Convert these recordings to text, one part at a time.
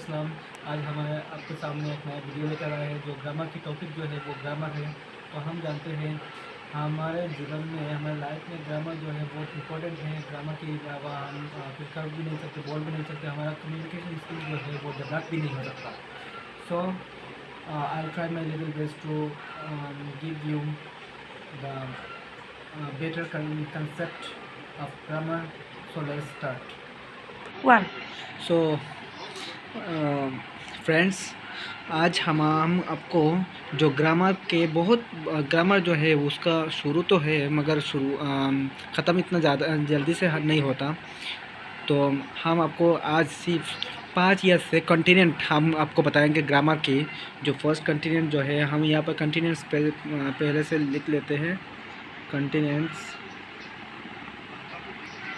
अस्सलाम। आज हमारे आपके सामने एक नया वीडियो लेकर आए हैं जो ग्रामर की टॉपिक जो है वो ग्रामर है। तो हम जानते हैं हमारे जीवन में, हमारे लाइफ में ग्रामर जो है बहुत इंपॉर्टेंट है। ग्रामर के अलावा हम कुछ कर भी नहीं सकते, बोल भी नहीं सकते, हमारा कम्युनिकेशन स्किल जो है वो डेवलप भी नहीं हो सकता। So I try my little best to give you the better concept of grammar. So let's start. One So friends, आज हम आपको जो ग्रामर के बहुत ग्रामर जो है उसका शुरू तो है मगर शुरू ख़त्म इतना ज़्यादा जल्दी से नहीं होता। तो हम आपको आज सिर्फ 5 या 6 कॉन्टिनेंट हम आपको बताएंगे ग्रामर के। जो फर्स्ट कॉन्टिनेंट जो है, हम यहाँ पर कॉन्टिनेंट्स पहले से लिख लेते हैं। कॉन्टिनेंट्स,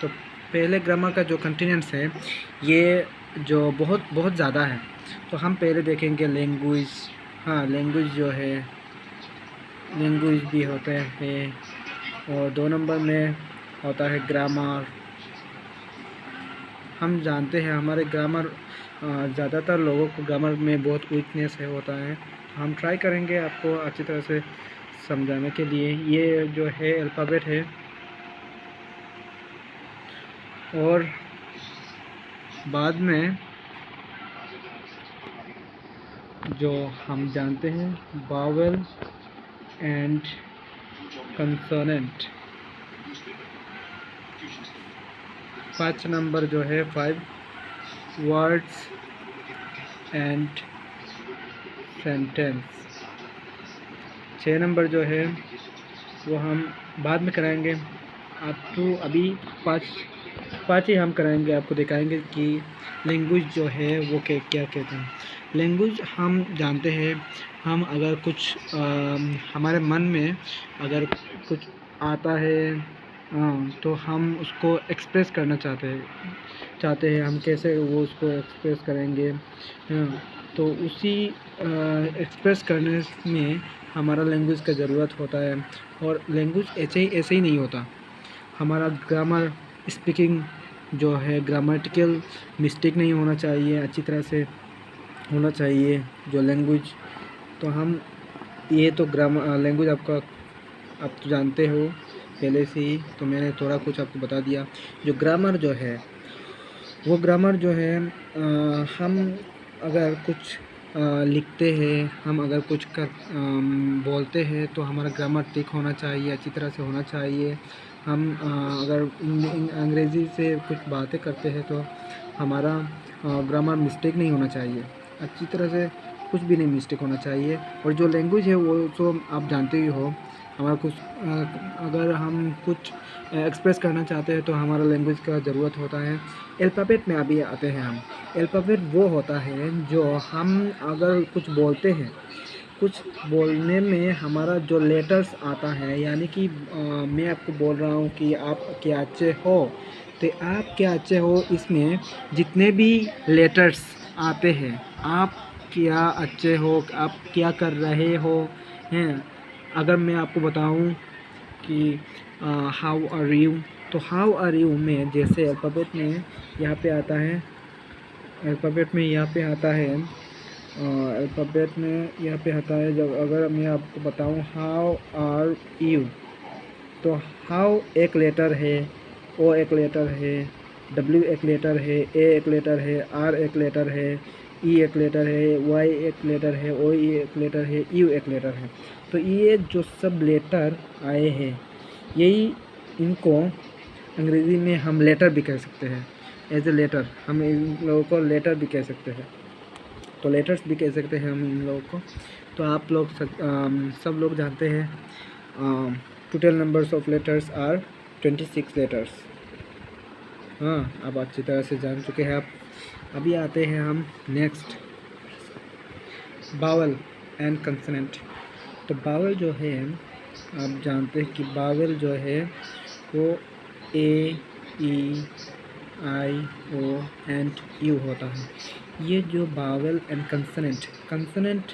तो पहले ग्रामर का जो कॉन्टिनेंट्स है ये जो बहुत ज़्यादा है। तो हम पहले देखेंगे लैंग्वेज। हाँ, लैंग्वेज जो है, लैंग्वेज भी होते हैं। और 2 नंबर में होता है ग्रामर। हम जानते हैं हमारे ग्रामर, ज़्यादातर लोगों को ग्रामर में बहुत वीकनेस है होता है। हम ट्राई करेंगे आपको अच्छी तरह से समझाने के लिए। ये जो है अल्फ़ाबेट है। और बाद में जो हम जानते हैं वावेल एंड कंसोनेंट। 5 नंबर जो है 5 वर्ड्स एंड सेंटेंस। 6 नंबर जो है वो हम बाद में कराएंगे। आप तो अभी पाँच ही हम कराएंगे, आपको दिखाएंगे कि लैंग्वेज जो है वो क्या कहते हैं। लैंग्वेज हम जानते हैं, हम अगर कुछ हमारे मन में अगर कुछ आता है तो हम उसको एक्सप्रेस करना चाहते हैं हम कैसे वो उसको एक्सप्रेस करेंगे। तो उसी एक्सप्रेस करने में हमारा लैंग्वेज का ज़रूरत होता है। और लैंग्वेज ऐसे ही नहीं होता। हमारा ग्रामर, स्पीकिंग जो है, ग्रामेटिकल मिस्टेक नहीं होना चाहिए, अच्छी तरह से होना चाहिए जो लैंग्वेज। तो हम ये तो लैंग्वेज आपका आप तो जानते हो पहले से ही, तो मैंने थोड़ा कुछ आपको बता दिया। जो ग्रामर जो है वो ग्रामर जो है हम अगर कुछ लिखते हैं, हम अगर कुछ बोलते हैं तो हमारा ग्रामर ठीक होना चाहिए, अच्छी तरह से होना चाहिए। हम अगर अंग्रेज़ी से कुछ बातें करते हैं तो हमारा ग्रामर मिस्टेक नहीं होना चाहिए, अच्छी तरह से कुछ भी नहीं मिस्टेक होना चाहिए। और जो लैंग्वेज है वो तो आप जानते ही हो। हमारा कुछ अगर हम कुछ एक्सप्रेस करना चाहते हैं तो हमारा लैंग्वेज का ज़रूरत होता है। अल्फ़ाबेट में अभी आते हैं हम। अल्फ़ाबेट वो होता है जो हम अगर कुछ बोलते हैं, कुछ बोलने में हमारा जो लेटर्स आता है, यानी कि मैं आपको बोल रहा हूँ कि आप क्या अच्छे हो, तो आप क्या अच्छे हो इसमें जितने भी लेटर्स आते हैं, आप क्या अच्छे हो, आप क्या कर रहे हो हैं। अगर मैं आपको बताऊं कि हाउ आर यू, तो हाउ आर यू में जैसे अल्फ़ाबेट में यहाँ पे आता है, अल्फ़ाबेट में यहाँ पे आता है, अल्फ़ाबेट में यहाँ पे आता है। जब अगर मैं आपको बताऊं हाउ आर यू, तो हाउ एक लेटर है, ओ एक लेटर है, डब्ल्यू एक लेटर है, ए एक लेटर है, आर एक लेटर है, ई एक लेटर है, वाई एक लेटर है, ओ ई एक लेटर है, यू एक लेटर है। तो ये जो सब लेटर आए हैं, यही इनको अंग्रेज़ी में हम लेटर भी कह सकते हैं। एज ए लेटर हम इन लोगों को लेटर भी कह सकते हैं, तो लेटर्स भी कह सकते हैं हम इन लोगों को। तो आप लोग सब लोग जानते हैं total numbers of letters are 26 letters. हाँ, अब अच्छी तरह से जान चुके हैं आप। अभी आते हैं हम नेक्स्ट, बावल एंड कंसोनेंट। तो बावल जो है, आप जानते हैं कि बावल जो है वो ए, ई, आई, ओ एंड यू होता है। ये जो बावल एंड कंसोनेंट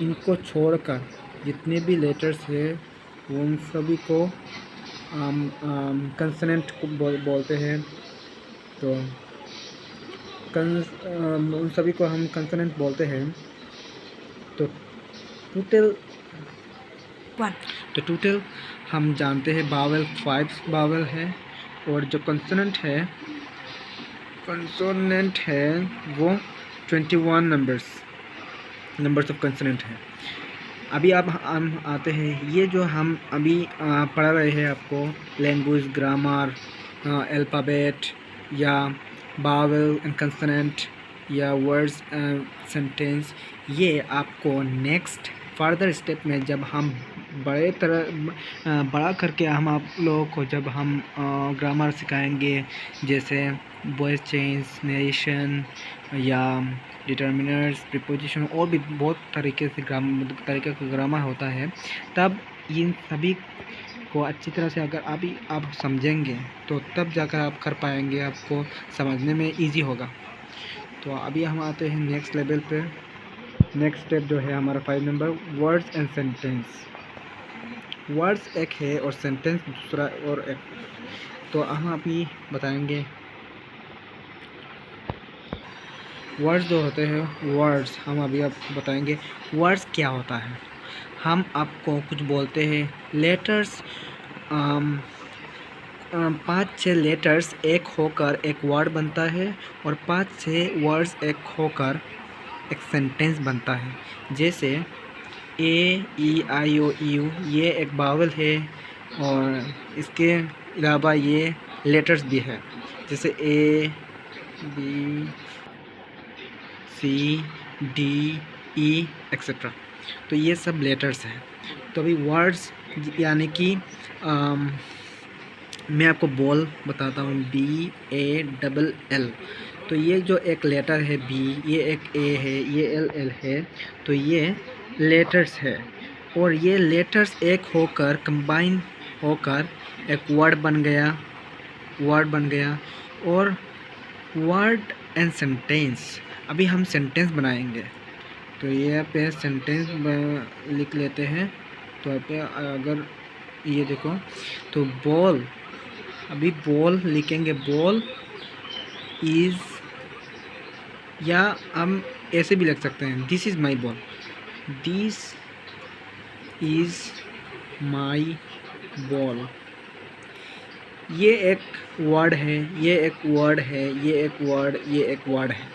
इनको छोड़कर जितने भी लेटर्स हैं उन सभी को कंसोनेंट को बोलते हैं। तो उन सभी को हम कंसोनेंट बोलते हैं। तो टोटल हम जानते हैं बावल 5 बावल है, और जो कंसोनेंट है वो 21 नंबर्स ऑफ कंसोनेंट है। अभी अब हम आते हैं, ये जो हम अभी पढ़ रहे हैं आपको लैंग्वेज, ग्रामर, अल्फ़ाबेट या बावल एंड कंसोनेंट या वर्ड्स सेंटेंस, ये आपको नेक्स्ट फर्दर स्टेप में जब हम बड़ा करके हम आप लोगों को जब हम ग्रामर सिखाएंगे, जैसे वॉइस चेंज, नरेशन या डिटर्मिनर्स, प्रीपोजिशन और भी बहुत तरीके का ग्रामर होता है, तब इन सभी को अच्छी तरह से अगर अभी आप समझेंगे तो तब जाकर आप कर पाएंगे, आपको समझने में इजी होगा। तो अभी हम आते हैं नेक्स्ट लेवल पे। नेक्स्ट स्टेप जो है हमारा 5 number, words and sentence. Words एक है और सेंटेंस दूसरा और एक। तो हम अभी बताएंगे वर्ड्स जो होते हैं, वर्ड्स हम अभी आपको बताएंगे वर्ड्स क्या होता है। हम आपको कुछ बोलते हैं, लेटर्स 5-6 लेटर्स एक होकर एक वर्ड बनता है, और 5-6 वर्ड्स एक होकर एक सेंटेंस बनता है। जैसे ए, ई, आई, ओ, यू, ये एक बावल है, और इसके अलावा ये लेटर्स भी है, जैसे ए, बी, सी, डी, ई एक्सेट्रा। तो ये सब लेटर्स हैं। तो अभी वर्ड्स यानी कि मैं आपको बॉल बताता हूँ, BALL। तो ये जो एक लेटर है B, ये एक A है, ये LL है, तो ये लेटर्स है, और ये लेटर्स एक होकर कंबाइन होकर एक वर्ड बन गया। और वर्ड एंड सेंटेंस, अभी हम सेंटेंस बनाएंगे। तो ये पे सेंटेंस लिख लेते हैं। तो यहाँ पे अगर ये देखो, तो बॉल, अभी बॉल लिखेंगे, बॉल इज़, या हम ऐसे भी लिख सकते हैं, this is my ball, this is my ball. ये एक वर्ड है, ये एक वर्ड है, ये एक वर्ड, ये एक वर्ड है।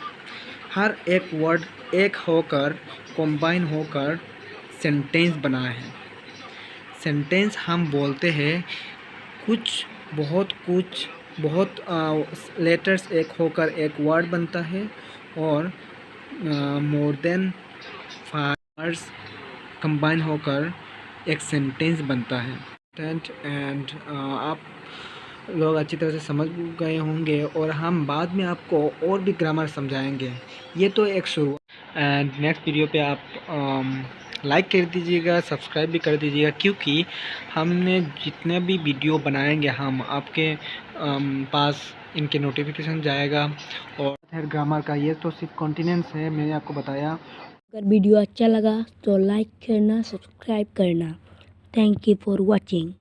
हर एक वर्ड एक होकर कंबाइन होकर सेंटेंस बना है। सेंटेंस हम बोलते हैं बहुत लेटर्स एक होकर एक वर्ड बनता है, और मोर देन 5 वर्ड्स कंबाइन होकर एक सेंटेंस बनता है। एंड आप लोग अच्छी तरह से समझ गए होंगे, और हम बाद में आपको और भी ग्रामर समझाएंगे। ये तो एक शुरू। एंड नेक्स्ट वीडियो पे आप लाइक कर दीजिएगा, सब्सक्राइब भी कर दीजिएगा, क्योंकि हमने जितने भी वीडियो बनाएंगे हम आपके पास इनके नोटिफिकेशन जाएगा। और फिर ग्रामर का ये तो सिर्फ कॉन्टिनेंट्स है, मैंने आपको बताया। अगर वीडियो अच्छा लगा तो लाइक करना, सब्सक्राइब करना। Thank you for watching.